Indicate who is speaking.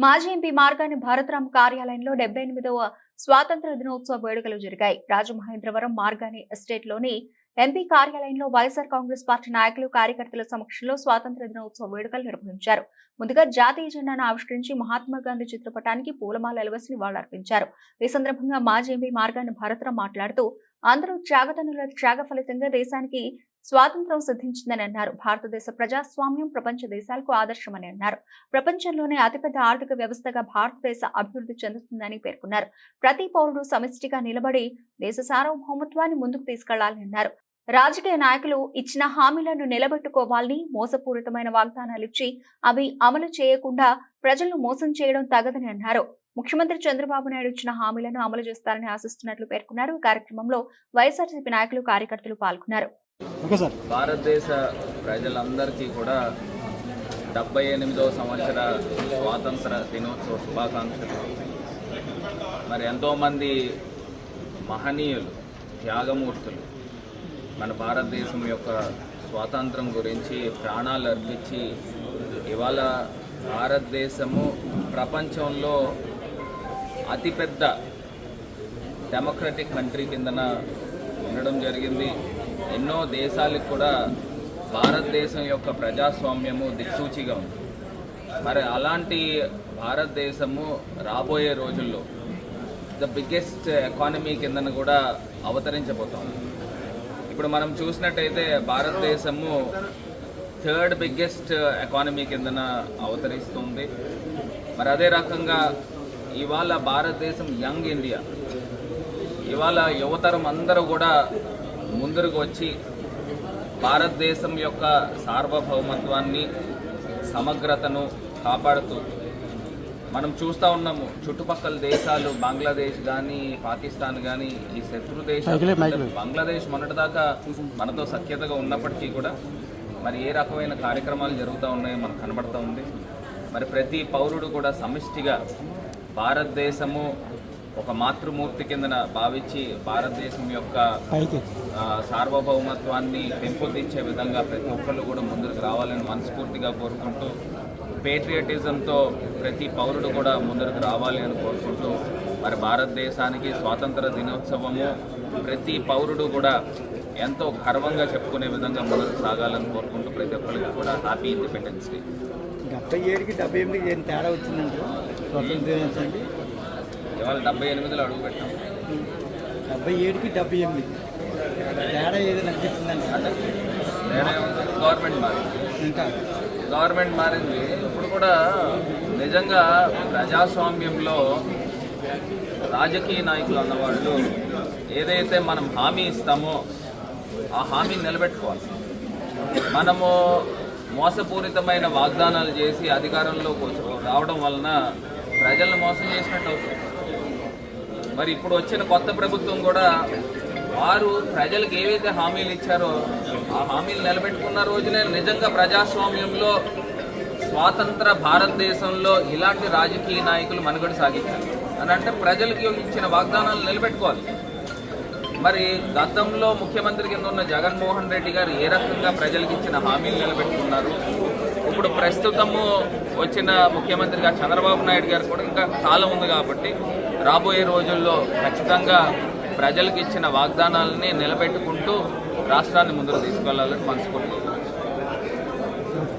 Speaker 1: మాజీ ఎంపీ మార్గాని భారతరామ్ కార్యాలయంలో 78వ స్వాతంత్ర దినోత్సవ వేడుకలు జరిగాయి. రాజమహేంద్రవరం మార్గాని ఎస్టేట్లోని ఎంపీ కార్యాలయంలో వైఎస్ఆర్ కాంగ్రెస్ పార్టీ నాయకులు, కార్యకర్తల సమక్షంలో స్వాతంత్ర దినోత్సవ వేడుకలు నిర్వహించారు. ముందుగా జాతీయ జెండాను ఆవిష్కరించి మహాత్మా గాంధీ చిత్రపటానికి పూలమాలలు వేసి నివాళులర్పించారు. ఈ సందర్భంగా మాజీ ఎంపీ మార్గాని భారతరామ్ మాట్లాడుతూ, అందరూ త్యాగతనుల త్యాగ ఫలితంగా దేశానికి స్వాతంత్ర్యం సిద్ధించిందని అన్నారు. భారతదేశ ప్రజాస్వామ్యం ప్రపంచ దేశాలకు ఆదర్శమని అన్నారు. ప్రపంచంలోనే అతిపెద్ద ఆర్థిక వ్యవస్థగా భారతదేశ అభివృద్ధి చెందుతుందని పేర్కొన్నారు. ప్రతి పౌరుడు సమిష్టిగా నిలబడి దేశ సార్వభౌమత్వాన్ని ముందుకు తీసుకెళ్లాలని అన్నారు. రాజకీయ నాయకులు ఇచ్చిన హామీలను నిలబెట్టుకోవాలని, మోసపూరితమైన వాగ్దానాలిచ్చి అవి అమలు చేయకుండా ప్రజలను మోసం చేయడం తగదని అన్నారు. ముఖ్యమంత్రి చంద్రబాబు నాయుడు ఇచ్చిన హామీలను అమలు చేస్తారని ఆశిస్తున్నట్లు పేర్కొన్నారు. ఈ కార్యక్రమంలో వైఎస్ఆర్సీపీ నాయకులు, కార్యకర్తలు పాల్గొన్నారు.
Speaker 2: భారతదేశ ప్రజలందరికీ కూడా 78వ సంవత్సర స్వాతంత్ర దినోత్సవ శుభాకాంక్షలు. మరి ఎంతోమంది మహనీయులు, త్యాగమూర్తులు మన భారతదేశం యొక్క స్వాతంత్రం గురించి ప్రాణాలు అర్పించి ఇవాళ భారతదేశము ప్రపంచంలో అతిపెద్ద డెమోక్రటిక్ కంట్రీ కిందన ఉండడం జరిగింది. ఎన్నో దేశాలకు కూడా భారతదేశం యొక్క ప్రజాస్వామ్యము దిక్సూచిగా ఉంది. మరి అలాంటి భారతదేశము రాబోయే రోజుల్లో ద బిగ్గెస్ట్ ఎకానమీ కిందన కూడా అవతరించబోతాం. ఇప్పుడు మనం చూసినట్టయితే భారతదేశము 3rd బిగ్గెస్ట్ ఎకానమీ కిందన అవతరిస్తుంది. మరి అదే రకంగా ఇవాళ భారతదేశం యంగ్ ఇండియా, ఇవాళ యువతరం అందరూ కూడా ముందుకు వచ్చి భారతదేశం యొక్క సార్వభౌమత్వాన్ని, సమగ్రతను కాపాడుతూ మనం చూస్తూ ఉన్నాము. చుట్టుపక్కల దేశాలు బంగ్లాదేశ్ కానీ, పాకిస్తాన్ కానీ, ఈ శత్రు దేశాలు, బంగ్లాదేశ్ మొన్నటిదాకా మనతో సఖ్యతగా ఉన్నప్పటికీ కూడా మరి ఏ రకమైన కార్యక్రమాలు జరుగుతూ ఉన్నాయో మనకు కనబడుతూ ఉంది. మరి ప్రతి పౌరుడు కూడా సమిష్టిగా భారతదేశము ఒక మాతృమూర్తి కిందన భావించి భారతదేశం యొక్క సార్వభౌమత్వాన్ని పెంపొందించే విధంగా ప్రతి ఒక్కళ్ళు కూడా ముందుకు రావాలని మనస్ఫూర్తిగా కోరుకుంటూ, పేట్రియటిజంతో ప్రతి పౌరుడు కూడా ముందుకు రావాలి అని కోరుకుంటూ, మరి భారతదేశానికి స్వాతంత్ర దినోత్సవము ప్రతి పౌరుడు కూడా ఎంతో గర్వంగా చెప్పుకునే విధంగా ముందుకు సాగాలని కోరుకుంటూ ప్రతి ఒక్కరికి కూడా హ్యాపీ ఇండిపెండెన్స్ డే.
Speaker 3: 77కి 78 ఏం తేడా వచ్చిందంటే స్వాతంత్ర దినోత్సవం
Speaker 2: ఇవాళ 78లో అడుగు పెట్టాం.
Speaker 3: 77కి 78 తేడా ఏదైనా అనిపిస్తుందండి?
Speaker 2: అంటే గవర్నమెంట్ మారింది,
Speaker 3: ఇంకా
Speaker 2: గవర్నమెంట్ మారింది. ఇప్పుడు కూడా నిజంగా ప్రజాస్వామ్యంలో రాజకీయ నాయకులు అన్నవాళ్ళు ఏదైతే మనం హామీ ఇస్తామో ఆ హామీని నిలబెట్టుకోవాలి. మనము మోసపూరితమైన వాగ్దానాలు చేసి అధికారంలోకి రావడం వలన ప్రజలను మోసం చేసినట్టు అవుతుంది. మరి ఇప్పుడు వచ్చిన కొత్త ప్రభుత్వం కూడా వారు ప్రజలకు ఏవైతే హామీలు ఇచ్చారో ఆ హామీలు నిలబెట్టుకున్న రోజునే నిజంగా ప్రజాస్వామ్యంలో, స్వాతంత్ర భారతదేశంలో ఇలాంటి రాజకీయ నాయకులు మనుగడ సాగించారు అని అంటే ప్రజలకు ఇచ్చిన వాగ్దానాలు నిలబెట్టుకోవాలి. మరి గతంలో ముఖ్యమంత్రి కింద ఉన్న జగన్మోహన్ రెడ్డి గారు ఏ రకంగా ప్రజలకు ఇచ్చిన హామీలు నిలబెట్టుకున్నారు, ఇప్పుడు ప్రస్తుతము వచ్చిన ముఖ్యమంత్రిగా చంద్రబాబు నాయుడు గారు కూడా ఇంకా కాలం ఉంది కాబట్టి రాబోయే రోజుల్లో ఖచ్చితంగా ప్రజలకు ఇచ్చిన వాగ్దానాలని నిలబెట్టుకుంటూ రాష్ట్రాన్ని ముందుకు తీసుకెళ్లాలని మనస్ఫూర్తిగా